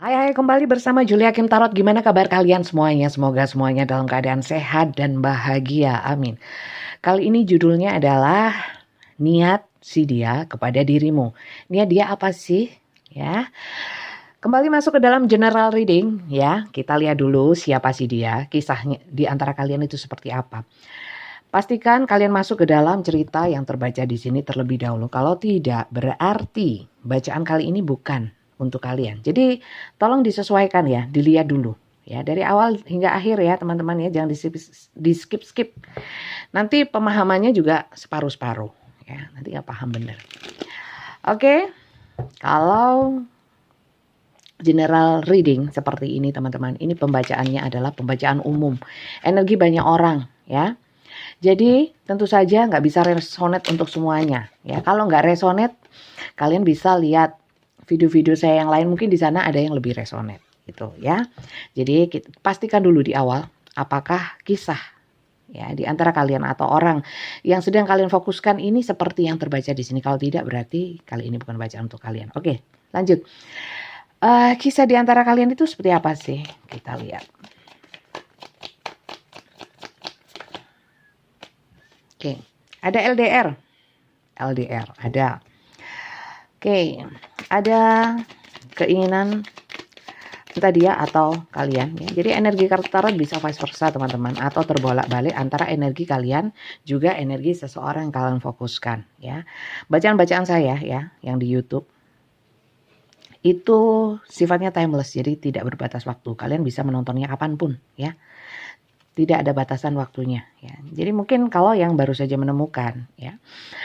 Hai kembali bersama Julia Kim Tarot. Gimana kabar kalian semuanya? Semoga semuanya dalam keadaan sehat dan bahagia. Amin. Kali ini judulnya adalah niat si dia kepada dirimu. Niat dia apa sih? Ya. Kembali masuk ke dalam general reading ya. Kita lihat dulu siapa sih dia, kisahnya di antara kalian itu seperti apa. Pastikan kalian masuk ke dalam cerita yang terbaca di sini terlebih dahulu. Kalau tidak, berarti bacaan kali ini bukan untuk kalian. Jadi tolong disesuaikan ya, dilihat dulu ya dari awal hingga akhir ya teman-teman ya, jangan di skip. Nanti pemahamannya juga separuh-separuh ya, nanti nggak paham benar. Oke, kalau general reading seperti ini teman-teman, ini pembacaannya adalah pembacaan umum, energi banyak orang ya. Jadi tentu saja nggak bisa resonate untuk semuanya ya. Kalau nggak resonate, kalian bisa lihat video-video saya yang lain, mungkin di sana ada yang lebih resonate gitu ya. Jadi pastikan dulu di awal apakah kisah ya di antara kalian atau orang yang sedang kalian fokuskan ini seperti yang terbaca di sini. Kalau tidak, berarti kali ini bukan bacaan untuk kalian. Oke, lanjut. Kisah di antara kalian itu seperti apa sih? Kita lihat. Oke, ada LDR ada. Oke, ada keinginan entah dia atau kalian ya. Jadi energi kartu tarot bisa vice versa teman-teman, atau terbolak-balik antara energi kalian juga energi seseorang yang kalian fokuskan ya. Bacaan-bacaan saya ya yang di YouTube itu sifatnya timeless, jadi tidak berbatas waktu. Kalian bisa menontonnya kapanpun ya. Tidak ada batasan waktunya ya. Jadi mungkin kalau yang baru saja menemukan ya,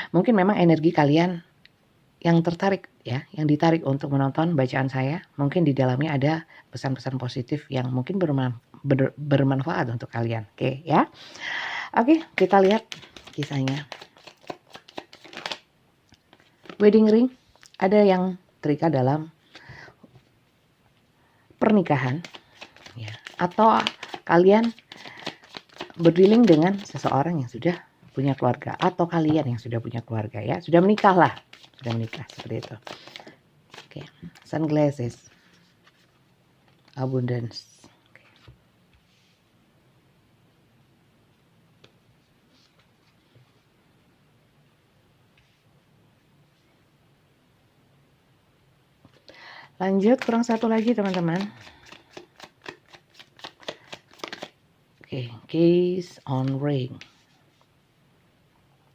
mungkin memang energi kalian yang tertarik ya, yang ditarik untuk menonton bacaan saya, mungkin di dalamnya ada pesan-pesan positif yang mungkin bermanfaat untuk kalian. Oke ya. Oke, kita lihat kisahnya. Wedding ring, ada yang terikat dalam pernikahan ya, atau kalian berdealing dengan seseorang yang sudah punya keluarga, atau kalian yang sudah punya keluarga ya, sudah menikah seperti itu. Oke, sunglasses, abundance. Oke. Lanjut, kurang satu lagi teman-teman. Oke, case on ring.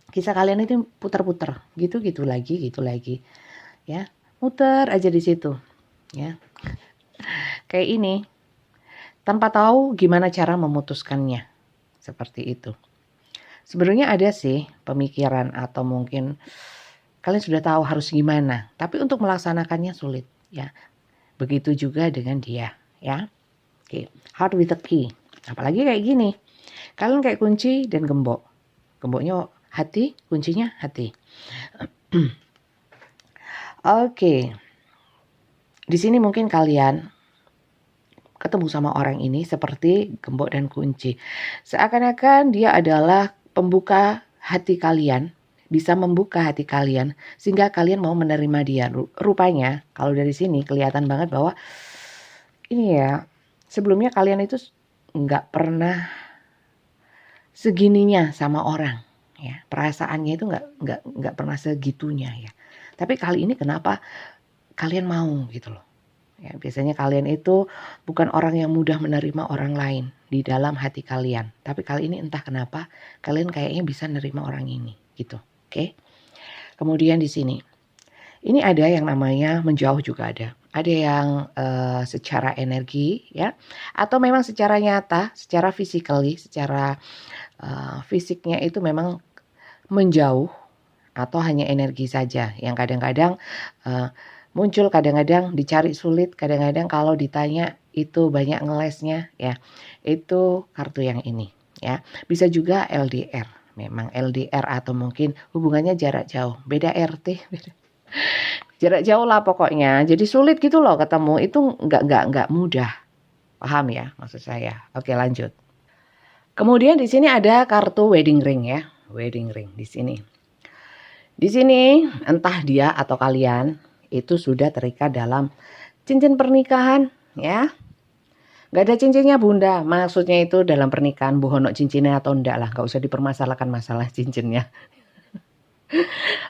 Kisah kalian itu putar-putar, gitu lagi, ya, muter aja di situ, ya, kayak ini, tanpa tahu gimana cara memutuskannya, seperti itu. Sebenarnya ada sih pemikiran atau mungkin kalian sudah tahu harus gimana, tapi untuk melaksanakannya sulit, ya. Begitu juga dengan dia, ya. Oke, heart with a key. Apalagi kayak gini, kalian kayak kunci dan gembok. Gemboknya hati, kuncinya hati. Oke. Di sini mungkin kalian ketemu sama orang ini seperti gembok dan kunci. Seakan-akan dia adalah pembuka hati kalian, bisa membuka hati kalian sehingga kalian mau menerima dia. Rupanya kalau dari sini kelihatan banget bahwa ini ya, sebelumnya kalian itu nggak pernah segininya sama orang ya, perasaannya itu nggak pernah segitunya ya. Tapi kali ini kenapa kalian mau gitu loh ya. Biasanya kalian itu bukan orang yang mudah menerima orang lain di dalam hati kalian, tapi kali ini entah kenapa kalian kayaknya bisa nerima orang ini gitu. Oke. Kemudian di sini ini ada yang namanya menjauh juga ada yang secara energi ya, atau memang secara nyata, secara physically, secara fisiknya itu memang menjauh, atau hanya energi saja yang kadang-kadang muncul, kadang-kadang dicari sulit, kadang-kadang kalau ditanya itu banyak ngelesnya ya. Itu kartu yang ini ya. Bisa juga LDR, memang LDR atau mungkin hubungannya jarak jauh, beda RT, jarak jauh lah pokoknya. Jadi sulit gitu loh ketemu, itu nggak mudah. Paham ya maksud saya? Oke, lanjut. Kemudian di sini ada kartu wedding ring ya, wedding ring di sini. Di sini entah dia atau kalian itu sudah terikat dalam cincin pernikahan ya. Nggak ada cincinnya bunda, maksudnya itu dalam pernikahan buhono cincinnya atau enggak lah, nggak usah dipermasalahkan masalah cincinnya.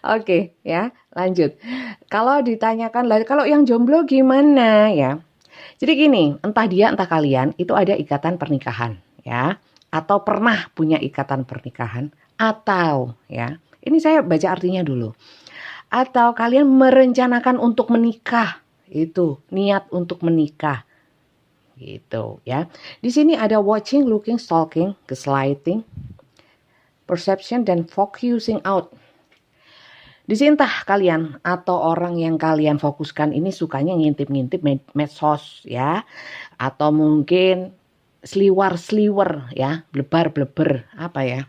Oke ya, lanjut. Kalau ditanyakan lagi, kalau yang jomblo gimana ya? Jadi gini, entah dia entah kalian itu ada ikatan pernikahan ya, atau pernah punya ikatan pernikahan, atau ya, ini saya baca artinya dulu. Atau kalian merencanakan untuk menikah, itu niat untuk menikah. Gitu ya. Di sini ada watching, looking, stalking, gaslighting, perception dan focusing out. Di sini entah kalian atau orang yang kalian fokuskan ini sukanya ngintip-ngintip medsos ya, atau mungkin sliwer-sliwer ya, blebar-bleber apa ya,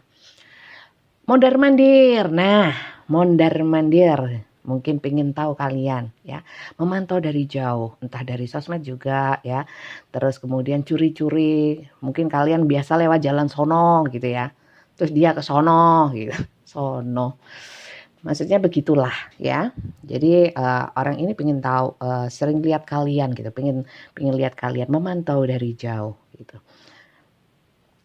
mondar-mandir. Nah, mondar-mandir mungkin pengen tahu kalian ya, memantau dari jauh, entah dari sosmed juga ya, terus kemudian curi-curi, mungkin kalian biasa lewat jalan sono gitu ya, terus dia ke sono gitu, sono. Maksudnya begitulah ya. Jadi orang ini pengen tahu, sering lihat kalian gitu, pengen lihat kalian, memantau dari jauh gitu.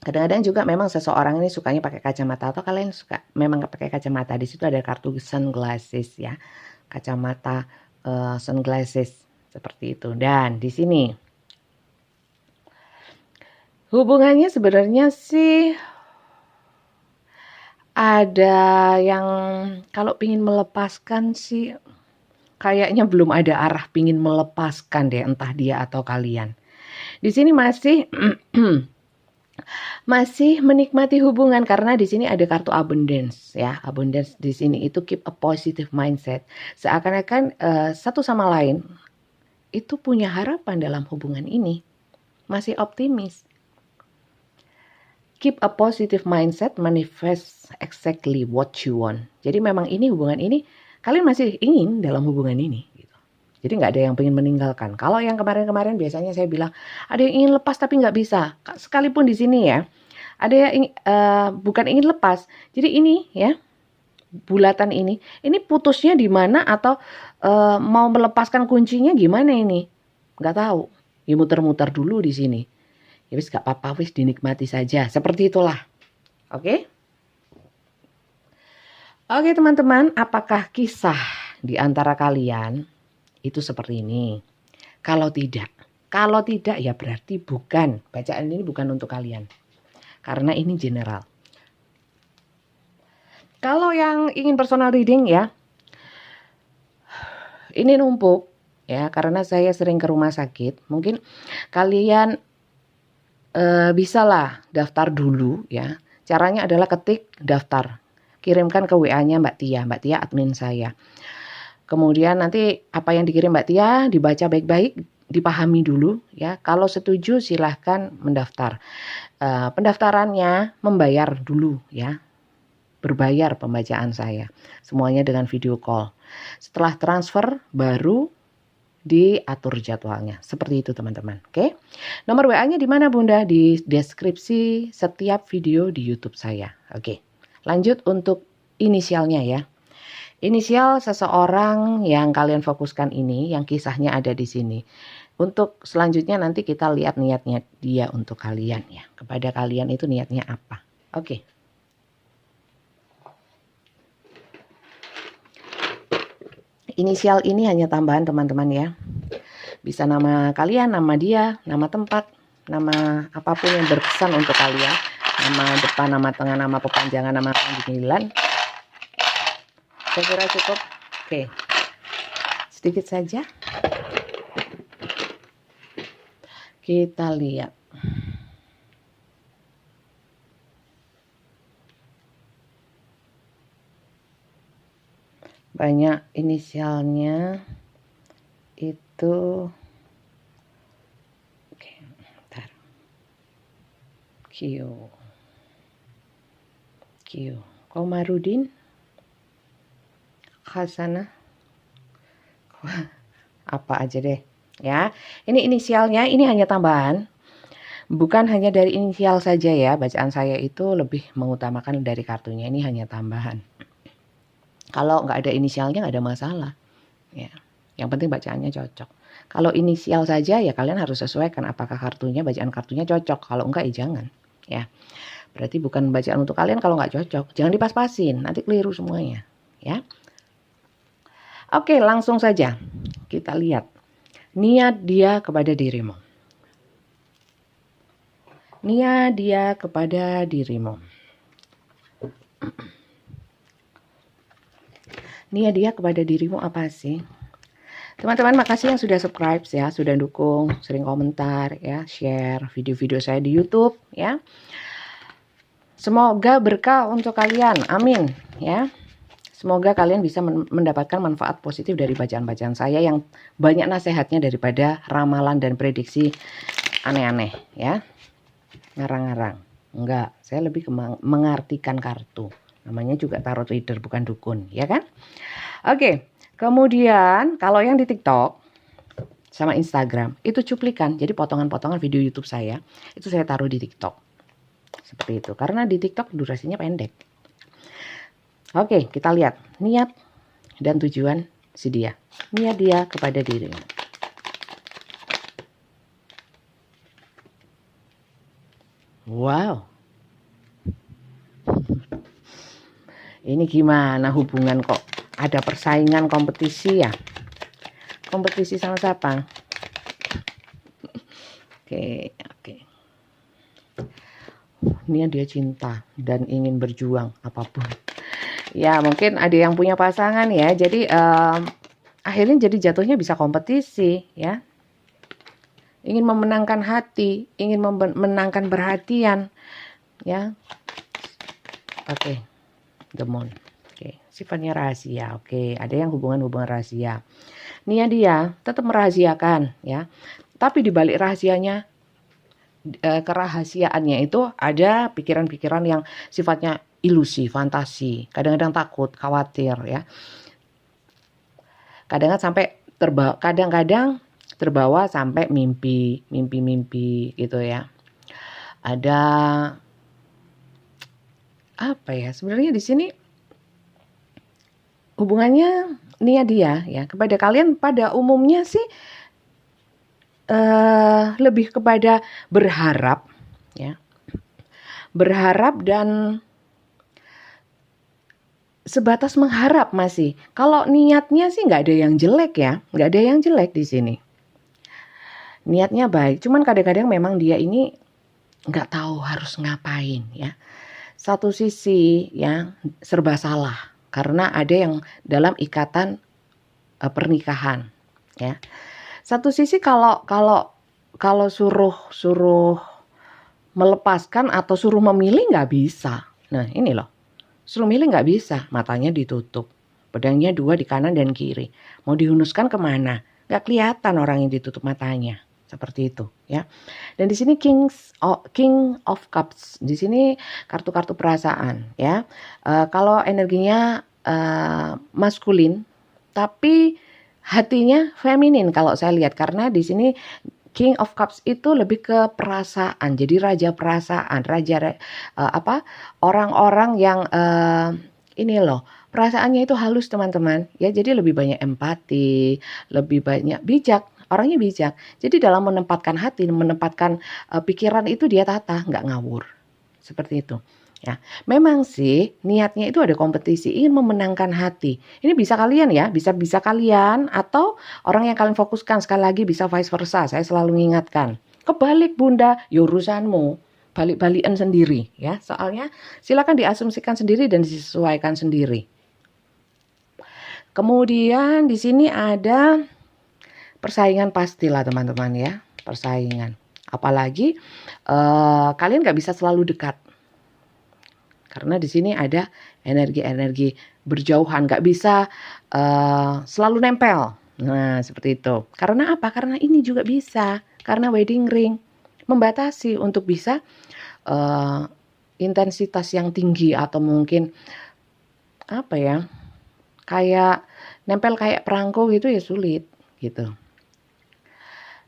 Kadang-kadang juga memang seseorang ini sukanya pakai kacamata, atau kalian suka memang pakai kacamata. Di situ ada kartu sunglasses ya, kacamata sunglasses seperti itu. Dan di sini hubungannya sebenarnya sih ada yang kalau pingin melepaskan sih kayaknya belum ada arah pingin melepaskan deh, entah dia atau kalian. Di sini masih masih menikmati hubungan karena di sini ada kartu abundance ya. Abundance di sini itu keep a positive mindset. Seakan-akan satu sama lain itu punya harapan dalam hubungan ini. Masih optimis. Keep a positive mindset, manifest exactly what you want. Jadi memang ini hubungan ini kalian masih ingin dalam hubungan ini. Jadi nggak ada yang pengen meninggalkan. Kalau yang kemarin-kemarin biasanya saya bilang ada yang ingin lepas tapi nggak bisa. Sekalipun di sini ya, ada yang bukan ingin lepas. Jadi ini ya, bulatan ini putusnya di mana atau mau melepaskan kuncinya gimana ini? Nggak tahu. Ya muter-muter dulu di sini. Ya wis nggak apa-apa, wis dinikmati saja. Seperti itulah. Oke? Oke teman-teman, apakah kisah di antara kalian itu seperti ini? Kalau tidak ya berarti bukan, bacaan ini bukan untuk kalian. Karena ini general. Kalau yang ingin personal reading ya, ini numpuk ya, karena saya sering ke rumah sakit. Mungkin kalian bisalah daftar dulu ya. Caranya adalah ketik daftar, kirimkan ke WA-nya Mbak Tia admin saya. Kemudian nanti apa yang dikirim Mbak Tia dibaca baik-baik, dipahami dulu ya. Kalau setuju silahkan mendaftar. Pendaftarannya membayar dulu ya. Berbayar pembacaan saya. Semuanya dengan video call. Setelah transfer baru diatur jadwalnya. Seperti itu teman-teman. Oke. Nomor WA-nya di mana Bunda? Di deskripsi setiap video di YouTube saya. Oke. Lanjut untuk inisialnya ya. Inisial seseorang yang kalian fokuskan ini, yang kisahnya ada di sini. Untuk selanjutnya nanti kita lihat niat-niat dia untuk kalian ya. Kepada kalian itu niatnya apa. Oke. Inisial ini hanya tambahan teman-teman ya. Bisa nama kalian, nama dia, nama tempat, nama apapun yang berkesan untuk kalian. Nama depan, nama tengah, nama perpanjangan, nama panggilan. Saya kira cukup. Oke. Sedikit saja. Kita lihat. Banyak inisialnya itu. Oke, bentar. Q. Komarudin. Hasanah. Apa aja deh ya. Ini inisialnya, ini hanya tambahan. Bukan hanya dari inisial saja ya. Bacaan saya itu lebih mengutamakan dari kartunya. Ini hanya tambahan. Kalau nggak ada inisialnya nggak ada masalah ya. Yang penting bacaannya cocok. Kalau inisial saja ya kalian harus sesuaikan apakah bacaan kartunya cocok. Kalau enggak ya jangan ya. Berarti bukan bacaan untuk kalian kalau nggak cocok. Jangan dipas-pasin, nanti keliru semuanya ya. Oke, langsung saja kita lihat niat dia kepada dirimu. Niat dia kepada dirimu. Niat dia kepada dirimu apa sih? Teman-teman, makasih yang sudah subscribe ya, sudah dukung, sering komentar ya, share video-video saya di YouTube ya. Semoga berkah untuk kalian. Amin ya. Semoga kalian bisa mendapatkan manfaat positif dari bacaan-bacaan saya yang banyak nasihatnya daripada ramalan dan prediksi aneh-aneh ya. Ngarang-ngarang. Enggak, saya lebih ke mengartikan kartu. Namanya juga tarot reader, bukan dukun, ya kan? Oke, kemudian kalau yang di TikTok sama Instagram itu cuplikan. Jadi potongan-potongan video YouTube saya itu saya taruh di TikTok. Seperti itu. Karena di TikTok durasinya pendek. Oke, kita lihat niat dan tujuan si dia. Niat dia kepada dirinya. Wow. Ini gimana hubungan kok? Ada persaingan kompetisi ya? Kompetisi sama siapa? Oke. Niat dia cinta dan ingin berjuang apapun. Ya mungkin ada yang punya pasangan ya, jadi akhirnya jadi jatuhnya bisa kompetisi ya. Ingin memenangkan hati, ingin memenangkan perhatian ya. Oke, the moon. Oke, sifatnya rahasia. Oke, ada yang hubungan rahasia. Niat dia tetap merahasiakan ya. Tapi di balik rahasianya, kerahasiaannya itu ada pikiran-pikiran yang sifatnya ilusi, fantasi, kadang-kadang takut, khawatir ya. Kadang-kadang terbawa sampai mimpi gitu ya. Ada apa ya? Sebenarnya di sini hubungannya niat dia ya kepada kalian pada umumnya sih lebih kepada berharap ya. Berharap dan sebatas mengharap masih. Kalau niatnya sih nggak ada yang jelek ya, nggak ada yang jelek di sini. Niatnya baik, cuman kadang-kadang memang dia ini nggak tahu harus ngapain ya. Satu sisi ya serba salah karena ada yang dalam ikatan pernikahan ya. Satu sisi kalau suruh melepaskan atau suruh memilih nggak bisa. Nah ini loh. Suruh milih nggak bisa, matanya ditutup. Pedangnya 2 di kanan dan kiri. Mau dihunuskan kemana? Nggak kelihatan orang yang ditutup matanya. Seperti itu ya. Dan di sini King of Cups. Di sini kartu-kartu perasaan ya. Kalau energinya maskulin, tapi hatinya feminin kalau saya lihat. Karena di sini King of Cups itu lebih ke perasaan, jadi raja perasaan, orang-orang yang ini loh, perasaannya itu halus teman-teman, ya jadi lebih banyak empati, lebih banyak bijak, orangnya bijak. Jadi dalam menempatkan hati, menempatkan pikiran itu dia tata, nggak ngawur, seperti itu. Ya, memang sih niatnya itu ada kompetisi, ingin memenangkan hati. Ini bisa kalian ya, bisa kalian atau orang yang kalian fokuskan. Sekali lagi bisa vice versa. Saya selalu mengingatkan. Kebalik bunda, ya urusanmu. Balik-balikan sendiri ya. Soalnya silakan diasumsikan sendiri dan disesuaikan sendiri. Kemudian di sini ada persaingan pastilah teman-teman ya, persaingan. Apalagi kalian nggak bisa selalu dekat. Karena di sini ada energi-energi berjauhan, nggak bisa selalu nempel. Nah, seperti itu. Karena apa? Karena ini juga bisa. Karena wedding ring membatasi untuk bisa intensitas yang tinggi atau mungkin apa ya? Kayak nempel kayak perangko gitu ya sulit gitu.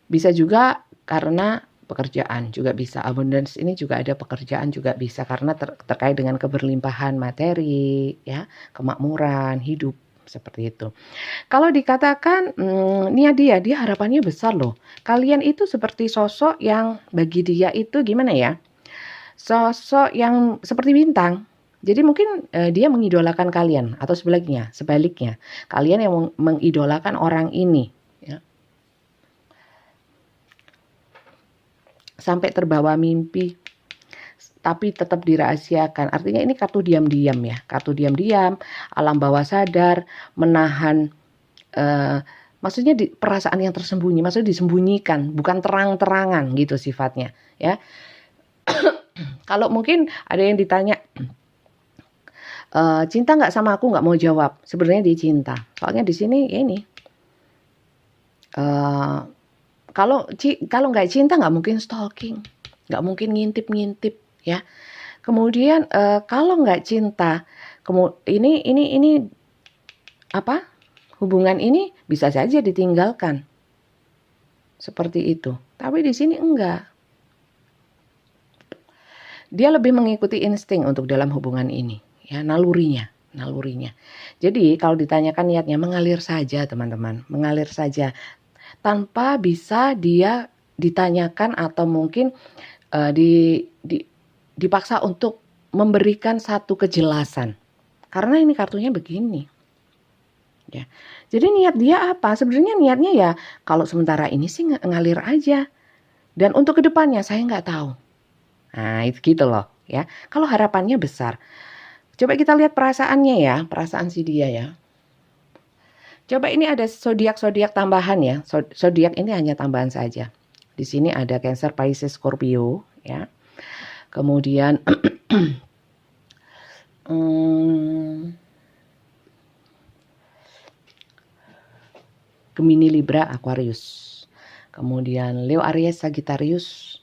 Bisa juga karena pekerjaan juga bisa. Abundance ini juga ada pekerjaan juga bisa karena terkait dengan keberlimpahan materi ya, kemakmuran hidup seperti itu. Kalau dikatakan niat dia harapannya besar loh. Kalian itu seperti sosok yang bagi dia itu gimana ya? Sosok yang seperti bintang. Jadi mungkin dia mengidolakan kalian atau sebaliknya. Kalian yang mengidolakan orang ini, ya. Sampai terbawa mimpi, tapi tetap dirahasiakan. Artinya ini kartu diam-diam ya. Kartu diam-diam, alam bawah sadar, menahan maksudnya perasaan yang tersembunyi, maksudnya disembunyikan, bukan terang-terangan gitu sifatnya, ya. Kalau mungkin ada yang ditanya, cinta nggak sama aku, nggak mau jawab. Sebenarnya dia cinta. Soalnya di sini ini, kalau nggak cinta nggak mungkin stalking, nggak mungkin ngintip-ngintip, ya. Kemudian kalau nggak cinta, ini apa? Hubungan ini bisa saja ditinggalkan. Seperti itu. Tapi di sini enggak. Dia lebih mengikuti insting untuk dalam hubungan ini, ya, nalurinya. Jadi kalau ditanyakan niatnya, mengalir saja teman-teman, mengalir saja tanpa bisa dia ditanyakan atau mungkin dipaksa untuk memberikan satu kejelasan. Karena ini kartunya begini. Ya. Jadi niat dia apa? Sebenarnya niatnya ya kalau sementara ini sih ngalir aja. Dan untuk kedepannya saya nggak tahu. Nah, itu gitu loh, ya. Kalau harapannya besar. Coba kita lihat perasaannya ya, perasaan si dia ya. Coba ini ada zodiak-zodiak tambahan ya. Zodiak ini hanya tambahan saja. Di sini ada Cancer, Pisces, Scorpio, ya. Kemudian Gemini, Libra, Aquarius. Kemudian Leo, Aries, Sagittarius,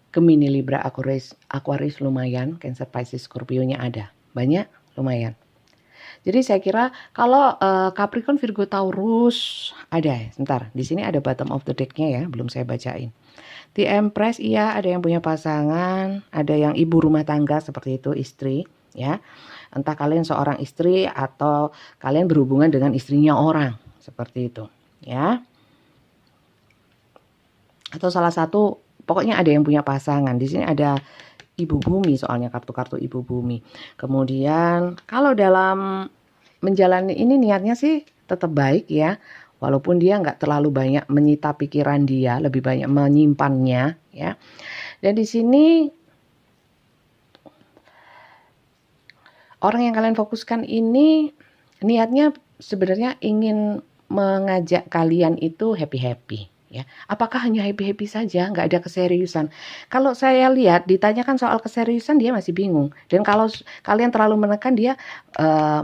Gemini, Libra, Aquarius lumayan, Cancer, Pisces, Scorpio-nya ada. Banyak, lumayan. Jadi saya kira kalau Capricorn, Virgo, Taurus ada. Sebentar, di sini ada bottom of the deck-nya ya, belum saya bacain. The Empress, iya ada yang punya pasangan, ada yang ibu rumah tangga seperti itu, istri, ya. Entah kalian seorang istri atau kalian berhubungan dengan istrinya orang, seperti itu, ya. Atau salah satu, pokoknya ada yang punya pasangan. Di sini ada ibu bumi, soalnya kartu-kartu ibu bumi. Kemudian kalau dalam menjalani ini niatnya sih tetap baik ya, walaupun dia nggak terlalu banyak menyita pikiran dia, lebih banyak menyimpannya ya. Dan di sini orang yang kalian fokuskan ini niatnya sebenarnya ingin mengajak kalian itu happy-happy. Ya, apakah hanya happy-happy saja, nggak ada keseriusan? Kalau saya lihat ditanyakan soal keseriusan dia masih bingung. Dan kalau kalian terlalu menekan dia,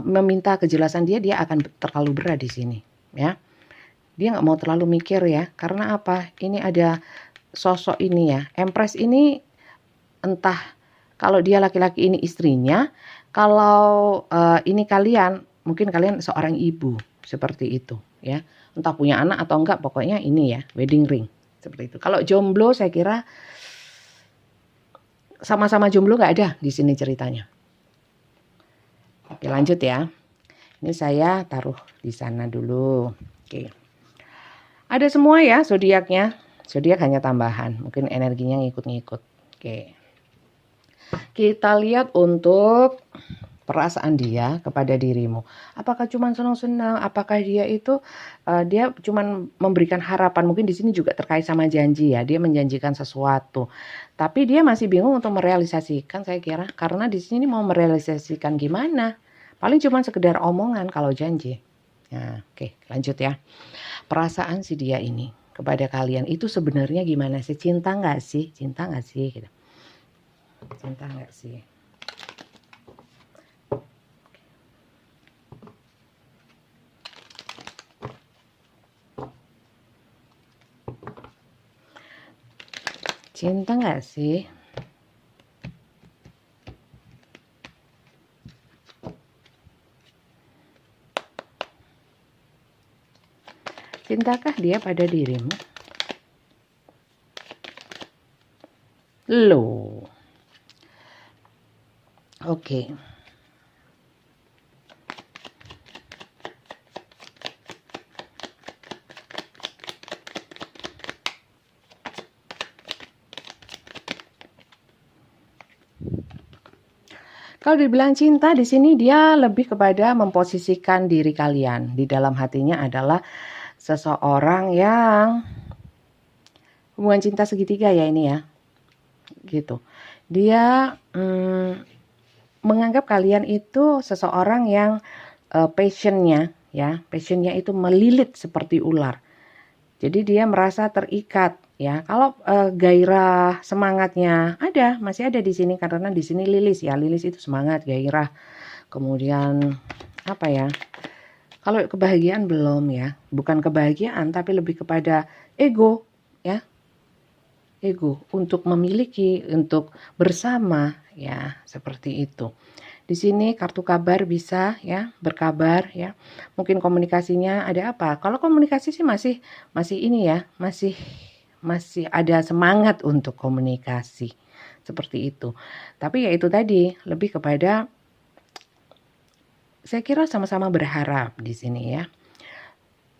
meminta kejelasan dia akan terlalu berat di sini. Ya, dia nggak mau terlalu mikir ya. Karena apa? Ini ada sosok ini ya, Empress ini entah kalau dia laki-laki ini istrinya, kalau ini kalian, mungkin kalian seorang ibu seperti itu ya. Entah punya anak atau enggak, pokoknya ini ya, wedding ring. Seperti itu. Kalau jomblo saya kira sama-sama jomblo nggak ada di sini ceritanya. Oke, lanjut ya. Ini saya taruh di sana dulu. Oke. Ada semua ya zodiaknya. Zodiak hanya tambahan, mungkin energinya ngikut-ngikut. Oke. Kita lihat untuk perasaan dia kepada dirimu. Apakah cuma senang-senang? Apakah dia itu dia cuma memberikan harapan? Mungkin di sini juga terkait sama janji ya. Dia menjanjikan sesuatu. Tapi dia masih bingung untuk merealisasikan saya kira. Karena di sini mau merealisasikan gimana? Paling cuma sekedar omongan kalau janji. Nah, oke, lanjut ya. Perasaan si dia ini kepada kalian itu sebenarnya gimana sih? Cinta nggak sih? Cinta nggak sih? Gitu. Cinta nggak sih? Cinta nggak sih? Cintakah dia pada dirimu? Loh. Oke. Kalau dibilang cinta di sini dia lebih kepada memposisikan diri kalian. Di dalam hatinya adalah seseorang yang hubungan cinta segitiga ya ini ya. Gitu. Dia menganggap kalian itu seseorang yang passionnya itu melilit seperti ular. Jadi dia merasa terikat ya. Kalau gairah semangatnya masih ada di sini karena di sini lilis ya. Lilis itu semangat, gairah. Kemudian apa ya? Kalau kebahagiaan belum ya. Bukan kebahagiaan tapi lebih kepada ego ya. Ego untuk memiliki, untuk bersama ya, seperti itu. Di sini kartu kabar bisa ya, berkabar ya. Mungkin komunikasinya ada apa? Kalau komunikasi sih masih ini ya, masih ada semangat untuk komunikasi. Seperti itu. Tapi ya itu tadi, lebih kepada saya kira sama-sama berharap di sini ya.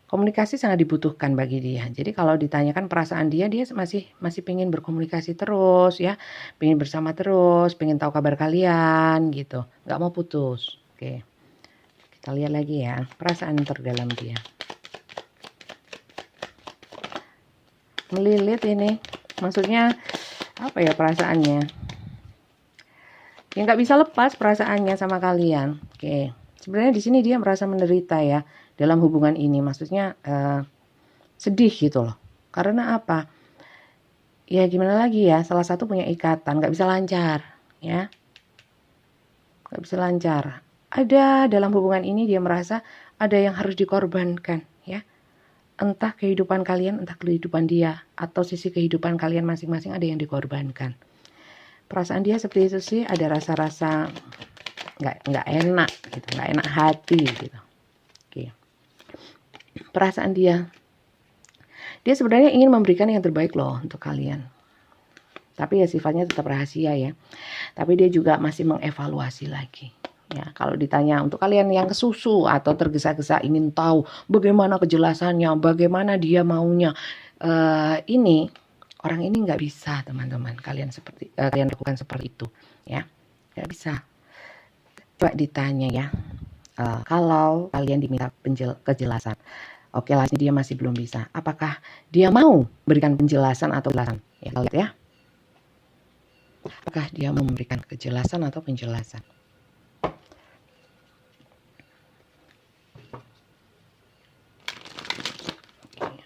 Komunikasi sangat dibutuhkan bagi dia. Jadi kalau ditanyakan perasaan dia masih pengen berkomunikasi terus ya, pengen bersama terus, pengen tahu kabar kalian gitu, nggak mau putus. Oke, kita lihat lagi ya perasaan terdalam dia. Melilit ini, maksudnya apa ya perasaannya? Ya nggak bisa lepas perasaannya sama kalian. Oke, sebenarnya di sini dia merasa menderita ya. Dalam hubungan ini maksudnya sedih gitu loh. Karena apa? Ya gimana lagi ya, salah satu punya ikatan, gak bisa lancar ya. Gak bisa lancar. Ada dalam hubungan ini dia merasa ada yang harus dikorbankan ya. Entah kehidupan kalian, entah kehidupan dia, atau sisi kehidupan kalian masing-masing ada yang dikorbankan. Perasaan dia seperti itu sih, ada rasa-rasa nggak enak gitu, nggak enak hati gitu. Oke. Perasaan dia sebenarnya ingin memberikan yang terbaik loh untuk kalian. Tapi ya sifatnya tetap rahasia ya. Tapi dia juga masih mengevaluasi lagi. Ya, kalau ditanya untuk kalian yang kesusu atau tergesa-gesa ingin tahu bagaimana kejelasannya, bagaimana dia maunya, ini orang ini nggak bisa teman-teman. Kalian lakukan seperti itu, ya, nggak bisa. Coba ditanya ya. Kalau kalian diminta kejelasan, oke lah dia masih belum bisa. Apakah dia mau berikan penjelasan atau penjelasan? Ya, lihat ya. Apakah dia mau memberikan kejelasan atau penjelasan?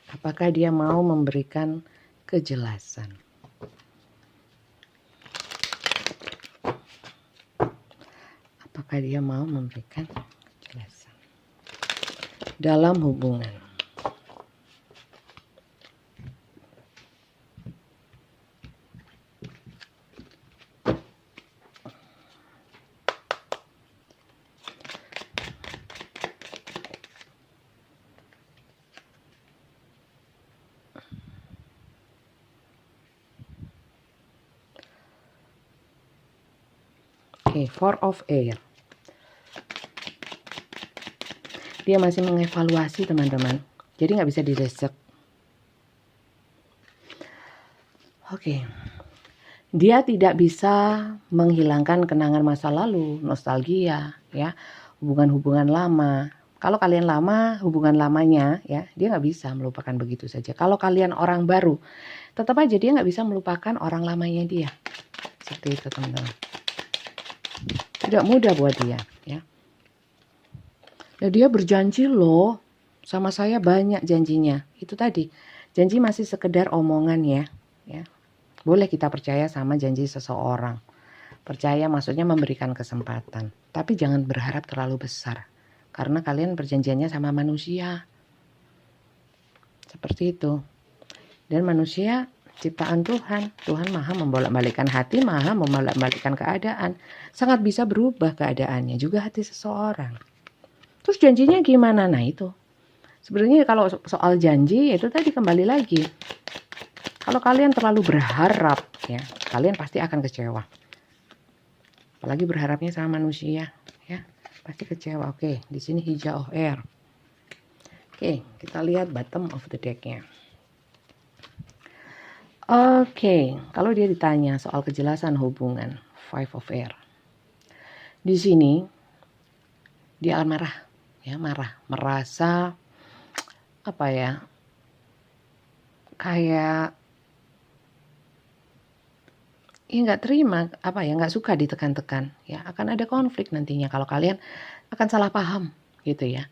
Apakah dia mau memberikan kejelasan? Apakah dia mau memberikan kejelasan dalam hubungan? Oke, Four of Air. Dia masih mengevaluasi teman-teman. Jadi nggak bisa diresek. Oke. Dia tidak bisa menghilangkan kenangan masa lalu, nostalgia, ya, hubungan-hubungan lama. Kalau kalian lama, hubungan lamanya, ya, dia nggak bisa melupakan begitu saja. Kalau kalian orang baru, tetap aja dia nggak bisa melupakan orang lamanya dia. Seperti itu teman-teman. Tidak mudah buat dia, ya. Ya dia berjanji loh, sama saya banyak janjinya. Itu tadi, janji masih sekedar omongan ya, ya. Boleh kita percaya sama janji seseorang. Percaya maksudnya memberikan kesempatan. Tapi jangan berharap terlalu besar. Karena kalian perjanjiannya sama manusia. Seperti itu. Dan manusia ciptaan Tuhan. Tuhan maha membolak-balikkan hati, maha membolak-balikkan keadaan. Sangat bisa berubah keadaannya. Juga hati seseorang. Terus janjinya gimana? Nah itu. Sebenarnya kalau soal janji itu tadi kembali lagi. Kalau kalian terlalu berharap ya, kalian pasti akan kecewa. Apalagi berharapnya sama manusia ya, pasti kecewa. Oke, di sini hijau of air. Oke, kita lihat bottom of the deck-nya. Oke, kalau dia ditanya soal kejelasan hubungan, Five of Air. Di sini dia akan marah, ya merasa apa ya, kayak ya nggak terima, nggak suka ditekan-tekan, ya akan ada konflik nantinya kalau kalian akan salah paham gitu ya.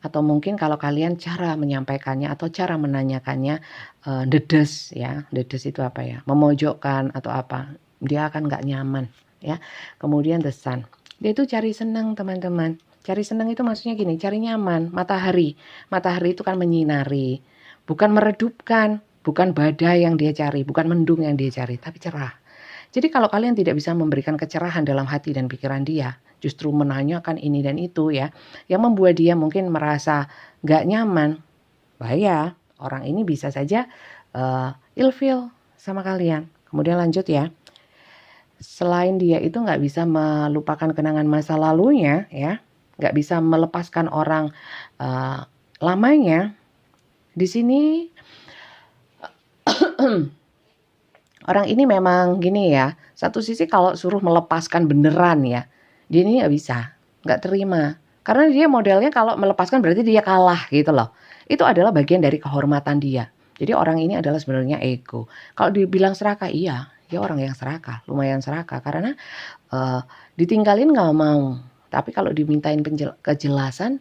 Atau mungkin kalau kalian cara menyampaikannya atau cara menanyakannya dedes ya. Dedes itu apa ya? Memojokkan atau apa. Dia akan nggak nyaman ya. Kemudian the sun. Dia itu cari senang teman-teman. Cari senang itu maksudnya gini, cari nyaman. Matahari. Matahari itu kan menyinari. Bukan meredupkan. Bukan badai yang dia cari. Bukan mendung yang dia cari. Tapi cerah. Jadi kalau kalian tidak bisa memberikan kecerahan dalam hati dan pikiran dia, justru menanyakan ini dan itu ya, yang membuat dia mungkin merasa gak nyaman, bahaya. Orang ini bisa saja ilfeel sama kalian. Kemudian lanjut ya. Selain dia itu gak bisa melupakan kenangan masa lalunya ya, gak bisa melepaskan orang lamanya. Di sini orang ini memang gini ya, satu sisi kalau suruh melepaskan beneran ya, dia ini nggak bisa, nggak terima. Karena dia modelnya kalau melepaskan berarti dia kalah gitu loh. Itu adalah bagian dari kehormatan dia. Jadi orang ini adalah sebenarnya ego. Kalau dibilang serakah, iya, dia orang yang serakah, lumayan serakah. Karena ditinggalin nggak mau. Tapi kalau dimintain kejelasan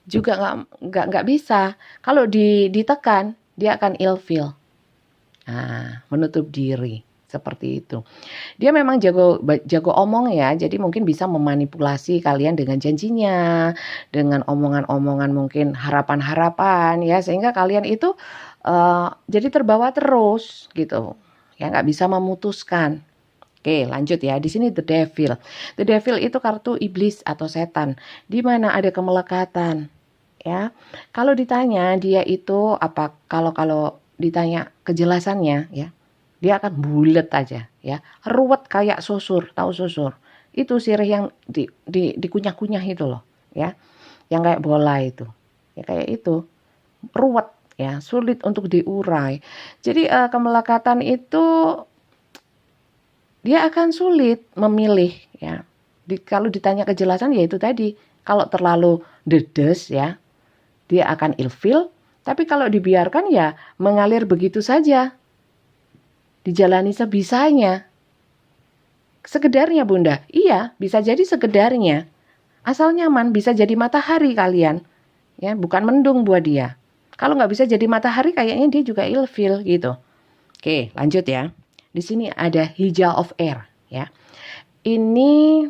juga nggak bisa. Kalau ditekan, dia akan ilfeel. Nah, menutup diri seperti itu. Dia memang jago omong ya, jadi mungkin bisa memanipulasi kalian dengan janjinya, dengan omongan-omongan mungkin harapan-harapan ya, sehingga kalian itu jadi terbawa terus gitu. Ya nggak bisa memutuskan. Oke, lanjut ya. Di sini the devil. The devil itu kartu iblis atau setan, di mana ada kemelekatan. Ya, kalau ditanya dia itu apa? Kalau ditanya kejelasannya ya, dia akan bulet aja ya, ruwet kayak susur, tahu susur? Itu sirih yang dikunyah-kunyah itu loh ya, yang kayak bola itu. Ya kayak itu, ruwet ya, sulit untuk diurai. Jadi kemelekatan itu dia akan sulit memilih ya. Kalau ditanya kejelasan ya itu tadi, kalau terlalu dedes ya, dia akan ilfeel. Tapi kalau dibiarkan ya mengalir begitu saja. Dijalani sebisanya. Sekedarnya Bunda. Iya, bisa jadi sekedarnya. Asal nyaman, bisa jadi matahari kalian. Ya, bukan mendung buat dia. Kalau nggak bisa jadi matahari kayaknya dia juga ilfeel gitu. Oke, lanjut ya. Di sini ada hijau of air ya. Ini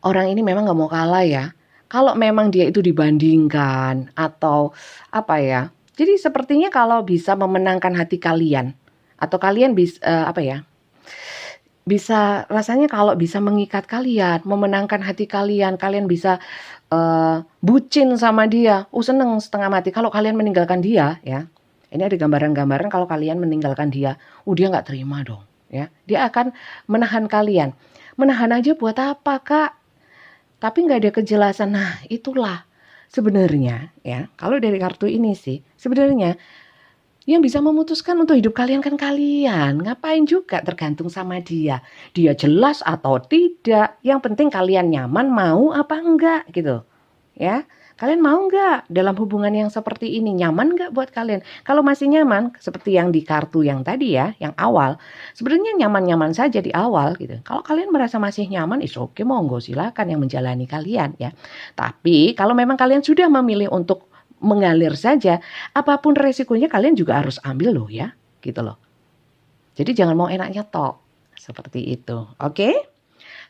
orang ini memang nggak mau kalah ya. Kalau memang dia itu dibandingkan atau apa ya, jadi sepertinya kalau bisa memenangkan hati kalian atau kalian bisa bisa rasanya kalau bisa mengikat kalian, memenangkan hati kalian, kalian bisa bucin sama dia, seneng setengah mati. Kalau kalian meninggalkan dia ya, ini ada gambaran-gambaran kalau kalian meninggalkan dia, dia nggak terima dong ya, dia akan menahan kalian. Menahan aja buat apa Kak? Tapi nggak ada kejelasan. Nah itulah sebenarnya ya, kalau dari kartu ini sih sebenarnya yang bisa memutuskan untuk hidup kalian kan kalian. Ngapain juga tergantung sama dia. Dia jelas atau tidak. Yang penting kalian nyaman, mau apa enggak gitu. Ya, kalian mau enggak dalam hubungan yang seperti ini? Nyaman enggak buat kalian? Kalau masih nyaman, seperti yang di kartu yang tadi ya, yang awal. Sebenarnya nyaman-nyaman saja di awal gitu. Kalau kalian merasa masih nyaman, oke, monggo silakan yang menjalani kalian ya. Tapi kalau memang kalian sudah memilih untuk mengalir saja, apapun resikonya kalian juga harus ambil loh ya, gitu loh. Jadi jangan mau enaknya tok, seperti itu. Oke?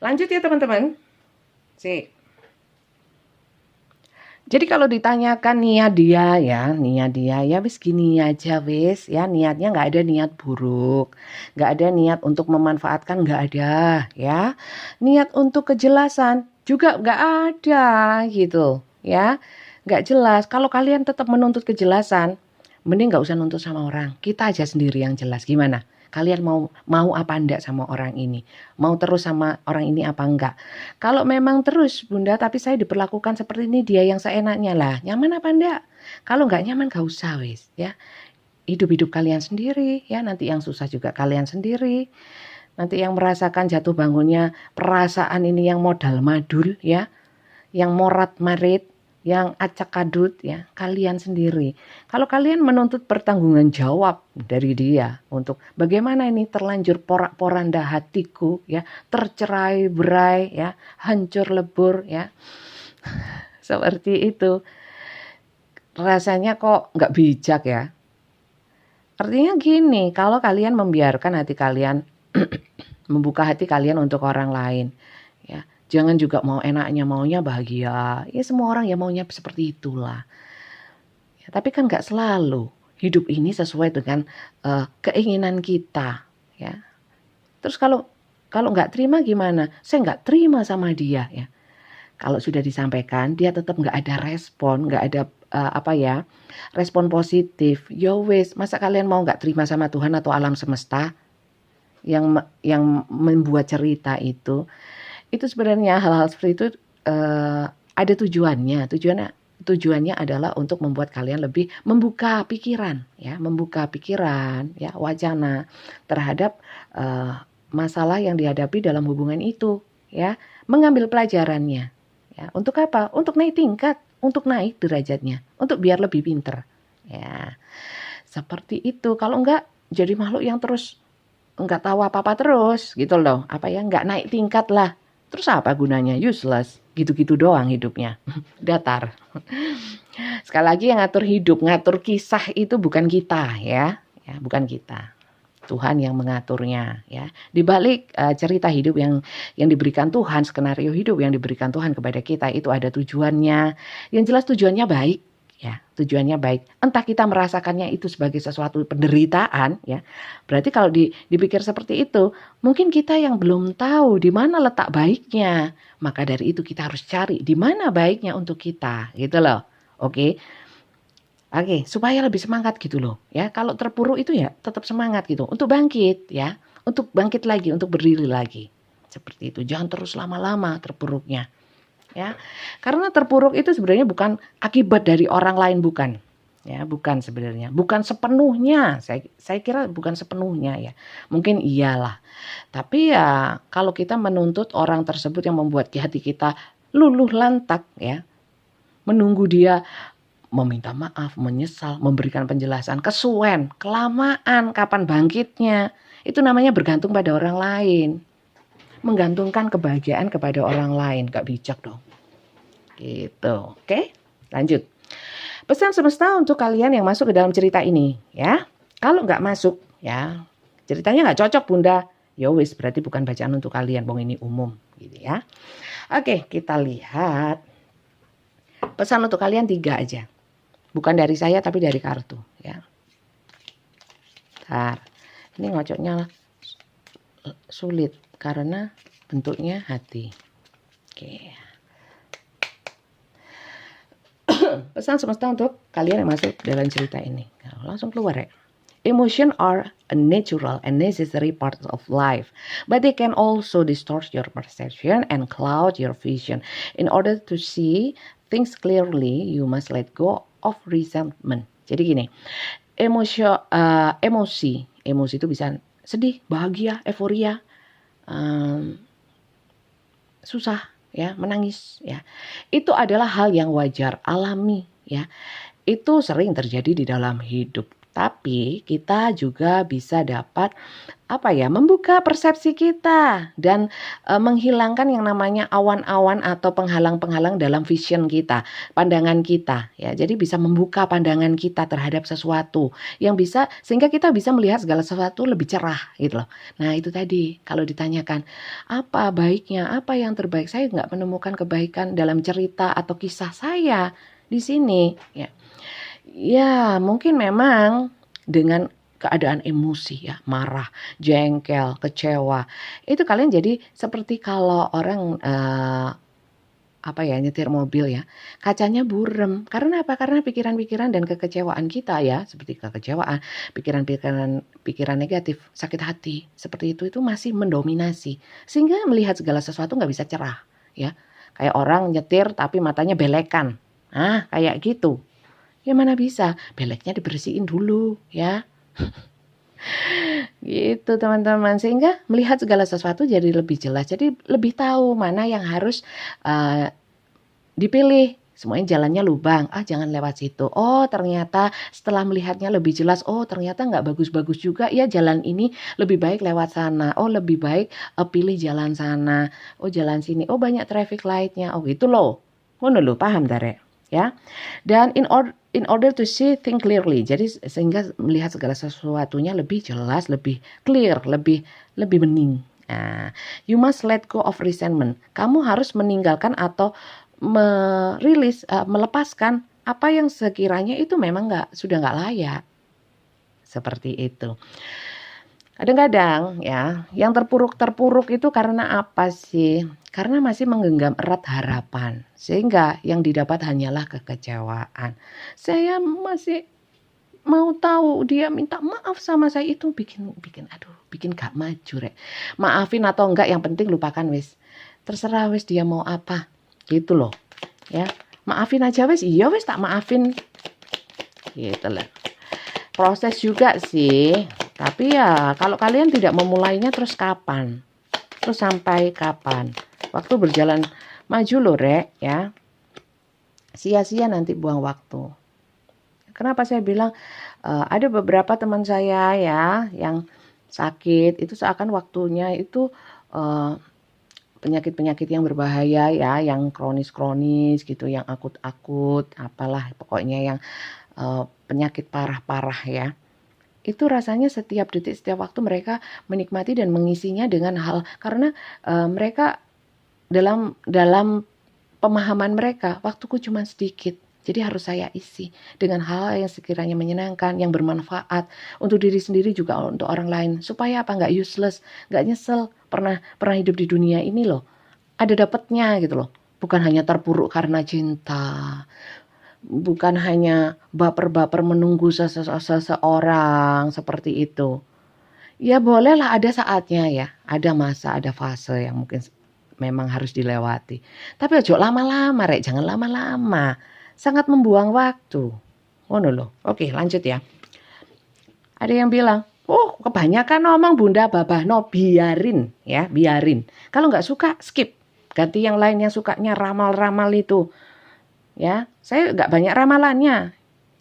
Lanjut ya teman-teman. Sih. Jadi kalau ditanyakan niat dia ya wis gini aja wis ya, niatnya nggak ada niat buruk, nggak ada niat untuk memanfaatkan, nggak ada ya, niat untuk kejelasan juga nggak ada gitu ya, nggak jelas. Kalau kalian tetap menuntut kejelasan, mending nggak usah nuntut sama orang, kita aja sendiri yang jelas. Gimana? Kalian mau apa enggak sama orang ini? Mau terus sama orang ini apa enggak? Kalau memang terus Bunda, tapi saya diperlakukan seperti ini, dia yang seenaknya lah. Nyaman apa enggak? Kalau enggak nyaman gak usah wis ya. Hidup-hidup kalian sendiri ya, nanti yang susah juga kalian sendiri. Nanti yang merasakan jatuh bangunnya perasaan ini yang modal madul ya, yang morat marit, yang acak kadut ya, kalian sendiri. Kalau kalian menuntut pertanggungan jawab dari dia untuk bagaimana ini terlanjur porak-poranda hatiku ya, tercerai berai ya, hancur lebur ya. Seperti itu. Rasanya kok nggak bijak ya. Artinya gini, kalau kalian membiarkan hati kalian membuka hati kalian untuk orang lain ya, jangan juga mau enaknya maunya bahagia ya, semua orang ya maunya seperti itulah ya, tapi kan nggak selalu hidup ini sesuai dengan keinginan kita ya. Terus kalau nggak terima gimana? Saya nggak terima sama dia ya. Kalau sudah disampaikan dia tetap nggak ada respon, nggak ada respon positif, yo wes, masa kalian mau nggak terima sama Tuhan atau alam semesta yang membuat cerita itu sebenarnya hal-hal seperti itu ada tujuannya adalah untuk membuat kalian lebih membuka pikiran ya, wacana terhadap masalah yang dihadapi dalam hubungan itu ya, mengambil pelajarannya ya, untuk apa? Untuk naik tingkat, untuk naik derajatnya, untuk biar lebih pinter ya, seperti itu. Kalau enggak jadi makhluk yang terus enggak tahu apa-apa terus gitu loh, enggak naik tingkat lah, terus apa gunanya? Useless, gitu-gitu doang hidupnya. Datar. Sekali lagi yang ngatur hidup, ngatur kisah itu bukan kita ya, bukan kita. Tuhan yang mengaturnya ya. Di balik cerita hidup yang diberikan Tuhan, skenario hidup yang diberikan Tuhan kepada kita itu ada tujuannya. Yang jelas tujuannya baik ya, tujuannya baik. Entah kita merasakannya itu sebagai sesuatu penderitaan ya. Berarti kalau dipikir seperti itu, mungkin kita yang belum tahu di mana letak baiknya. Maka dari itu kita harus cari di mana baiknya untuk kita, gitu loh. Oke, supaya lebih semangat gitu loh ya. Kalau terpuruk itu ya tetap semangat gitu untuk bangkit ya, untuk bangkit lagi, untuk berdiri lagi. Seperti itu. Jangan terus lama-lama terpuruknya ya. Karena terpuruk itu sebenarnya bukan akibat dari orang lain, bukan. Ya, bukan sebenarnya. Bukan sepenuhnya. Saya kira bukan sepenuhnya ya. Mungkin iyalah. Tapi ya kalau kita menuntut orang tersebut yang membuat hati kita luluh lantak ya, menunggu dia meminta maaf, menyesal, memberikan penjelasan, kesuwen, kelamaan, kapan bangkitnya. Itu namanya bergantung pada orang lain. Menggantungkan kebahagiaan kepada orang lain. Gak bijak dong. Gitu. Oke, lanjut. Pesan semesta untuk kalian yang masuk ke dalam cerita ini ya. Kalau gak masuk ya, ceritanya gak cocok bunda, ya wis berarti bukan bacaan untuk kalian. Bong ini umum gitu ya. Oke, kita lihat. Pesan untuk kalian 3 aja. Bukan dari saya tapi dari kartu ya. Bentar. Ini ngocoknya sulit karena bentuknya hati. Oke. Pesan semesta untuk kalian yang masuk dalam cerita ini. Nah, langsung keluar ya. Emotion are a natural and necessary part of life, but they can also distort your perception and cloud your vision. In order to see things clearly, you must let go of resentment. Jadi gini, emosi itu bisa sedih, bahagia, euforia, susah ya, menangis ya. Itu adalah hal yang wajar, alami ya. Itu sering terjadi di dalam hidup. Tapi kita juga bisa dapat membuka persepsi kita dan menghilangkan yang namanya awan-awan atau penghalang-penghalang dalam vision kita, pandangan kita ya. Jadi bisa membuka pandangan kita terhadap sesuatu yang bisa sehingga kita bisa melihat segala sesuatu lebih cerah gitu loh. Nah, itu tadi kalau ditanyakan apa baiknya, apa yang terbaik, saya nggak menemukan kebaikan dalam cerita atau kisah saya di sini ya. Ya, mungkin memang dengan keadaan emosi ya, marah, jengkel, kecewa. Itu kalian jadi seperti kalau orang nyetir mobil ya, kacanya burem. Karena apa? Karena pikiran-pikiran dan kekecewaan kita ya, seperti kekecewaan, pikiran negatif, sakit hati, seperti itu masih mendominasi. Sehingga melihat segala sesuatu nggak bisa cerah ya. Kayak orang nyetir tapi matanya belekan. Nah, kayak gitu. Ya mana bisa, beleknya dibersihin dulu ya. Gitu teman-teman, sehingga melihat segala sesuatu jadi lebih jelas, jadi lebih tahu mana yang harus dipilih. Semuanya jalannya lubang, jangan lewat situ. Oh ternyata setelah melihatnya lebih jelas, oh ternyata nggak bagus-bagus juga ya jalan ini, lebih baik lewat sana. Oh lebih baik pilih jalan sana. Oh jalan sini, oh banyak traffic lightnya. Oh gitu loh. Ngono lho, paham Dare? Ya. Dan in order to see things clearly, jadi sehingga melihat segala sesuatunya lebih jelas, lebih clear, lebih bening. Nah, you must let go of resentment. Kamu harus meninggalkan atau melepaskan apa yang sekiranya itu memang sudah nggak layak. Seperti itu. Kadang-kadang ya, yang terpuruk itu karena apa sih? Karena masih menggenggam erat harapan, sehingga yang didapat hanyalah kekecewaan. Saya masih mau tahu dia minta maaf sama saya, itu bikin gak maju rek. Maafin atau enggak yang penting lupakan wis. Terserah wis dia mau apa. Gitu loh. Ya. Maafin aja wis, iya wis tak maafin. Gitu loh. Proses juga sih. Tapi ya kalau kalian tidak memulainya terus kapan? Terus sampai kapan? Waktu berjalan maju loh rek ya. Sia-sia nanti buang waktu. Kenapa saya bilang ada beberapa teman saya ya yang sakit itu seakan waktunya itu penyakit-penyakit yang berbahaya ya, yang kronis-kronis gitu, yang akut-akut, apalah pokoknya yang penyakit parah-parah ya. Itu rasanya setiap detik, setiap waktu mereka menikmati dan mengisinya dengan hal, karena mereka dalam pemahaman mereka waktuku cuma sedikit. Jadi harus saya isi dengan hal yang sekiranya menyenangkan, yang bermanfaat untuk diri sendiri juga untuk orang lain. Supaya apa? Nggak useless, nggak nyesel. Pernah hidup di dunia ini loh. Ada dapatnya gitu loh. Bukan hanya terpuruk karena cinta. Bukan hanya baper-baper menunggu seseorang seperti itu. Ya bolehlah ada saatnya ya. Ada masa, ada fase yang mungkin memang harus dilewati. Tapi ojo lama-lama rek, jangan lama-lama. Sangat membuang waktu. Oh loh. Oke, lanjut ya. Ada yang bilang, oh kebanyakan ngomong Bunda Babahno, biarin ya, biarin. Kalau nggak suka skip, ganti yang lain yang sukanya ramal-ramal itu. Ya, saya nggak banyak ramalannya,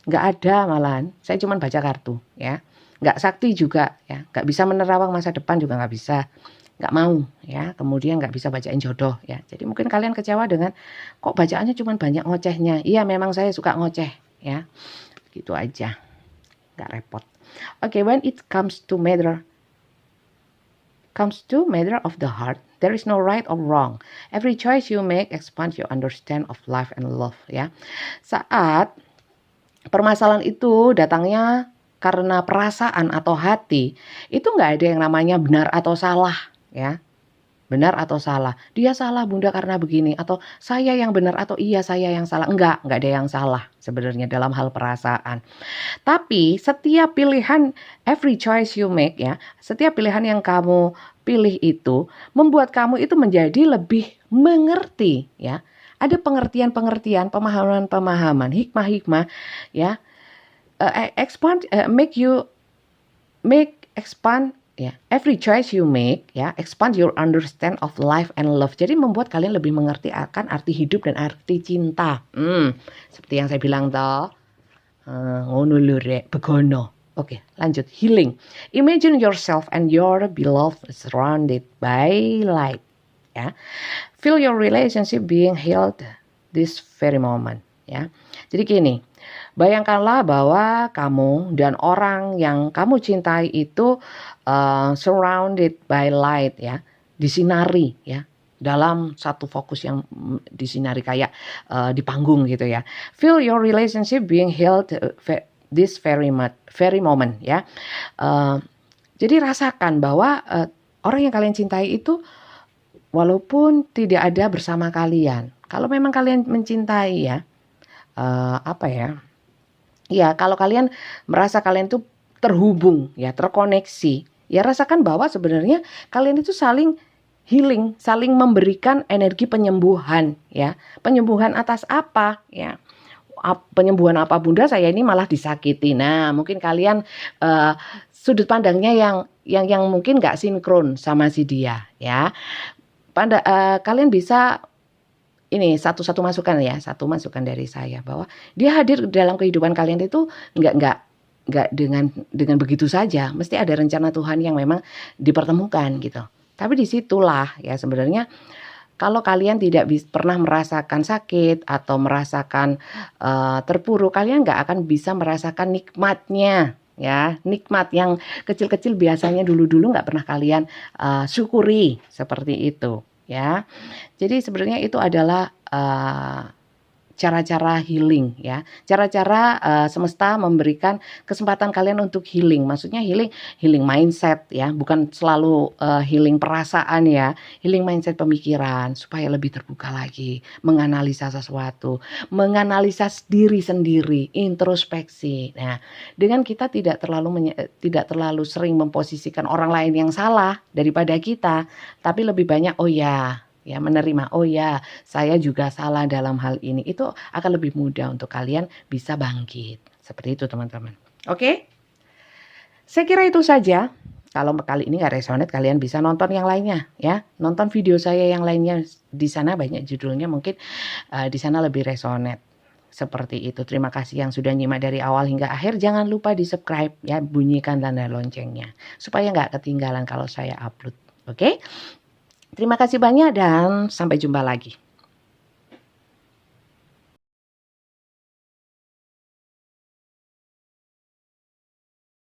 nggak ada malahan. Saya cuma baca kartu ya, nggak sakti juga ya, nggak bisa menerawang masa depan juga nggak bisa. Nggak mau ya, kemudian nggak bisa bacain jodoh ya. Jadi mungkin kalian kecewa dengan kok bacaannya cuma banyak ngocehnya. Iya memang saya suka ngoceh ya, gitu aja, nggak repot. Oke, when it comes to matter of the heart, there is no right or wrong. Every choice you make expands your understand of life and love ya. Saat permasalahan itu datangnya karena perasaan atau hati, itu nggak ada yang namanya benar atau salah ya. Benar atau salah. Dia salah Bunda karena begini, atau saya yang benar atau iya saya yang salah. Enggak ada yang salah sebenarnya dalam hal perasaan. Tapi setiap pilihan, every choice you make ya, setiap pilihan yang kamu pilih itu membuat kamu itu menjadi lebih mengerti ya. Ada pengertian-pengertian, pemahaman-pemahaman, hikmah-hikmah ya. Expand ya, every choice you make ya, expand your understand of life and love. Jadi membuat kalian lebih mengerti akan arti hidup dan arti cinta. Seperti yang saya bilang toh. Ngono lho rek, begono. Oke, lanjut. Healing. Imagine yourself and your beloved surrounded by light. Ya. Feel your relationship being healed this very moment. Ya. Jadi gini. Bayangkanlah bahwa kamu dan orang yang kamu cintai itu surrounded by light ya, disinari ya, dalam satu fokus yang disinari kayak di panggung gitu ya. Feel your relationship being healed this very moment ya. Jadi rasakan bahwa orang yang kalian cintai itu walaupun tidak ada bersama kalian, kalau memang kalian mencintai ya, ya, kalau kalian merasa kalian tuh terhubung ya, terkoneksi, ya rasakan bahwa sebenarnya kalian itu saling healing, saling memberikan energi penyembuhan ya. Penyembuhan atas apa ya? Penyembuhan apa Bunda, saya ini malah disakiti. Nah mungkin kalian sudut pandangnya yang mungkin nggak sinkron sama si dia ya. Kalian bisa ini satu masukan ya, satu masukan dari saya bahwa dia hadir dalam kehidupan kalian itu nggak dengan begitu saja, mesti ada rencana Tuhan yang memang dipertemukan gitu. Tapi disitulah ya sebenarnya kalau kalian tidak pernah merasakan sakit atau merasakan terpuruk, kalian nggak akan bisa merasakan nikmatnya ya, nikmat yang kecil-kecil biasanya dulu-dulu nggak pernah kalian syukuri seperti itu ya. Jadi sebenarnya itu adalah cara-cara healing ya, cara-cara semesta memberikan kesempatan kalian untuk healing. Maksudnya healing mindset ya, bukan selalu healing perasaan ya, healing mindset pemikiran supaya lebih terbuka lagi, menganalisa sesuatu, menganalisa diri sendiri, introspeksi. Nah, dengan kita tidak terlalu sering memposisikan orang lain yang salah daripada kita, tapi lebih banyak ya menerima, oh ya saya juga salah dalam hal ini, itu akan lebih mudah untuk kalian bisa bangkit. Seperti itu teman-teman. Oke? Saya kira itu saja. Kalau kali ini nggak resonate, kalian bisa nonton yang lainnya ya. Nonton video saya yang lainnya, di sana banyak judulnya, mungkin di sana lebih resonate. Seperti itu. Terima kasih yang sudah nyimak dari awal hingga akhir. Jangan lupa di subscribe ya, bunyikan tanda loncengnya supaya nggak ketinggalan kalau saya upload. Oke? Terima kasih banyak dan sampai jumpa lagi.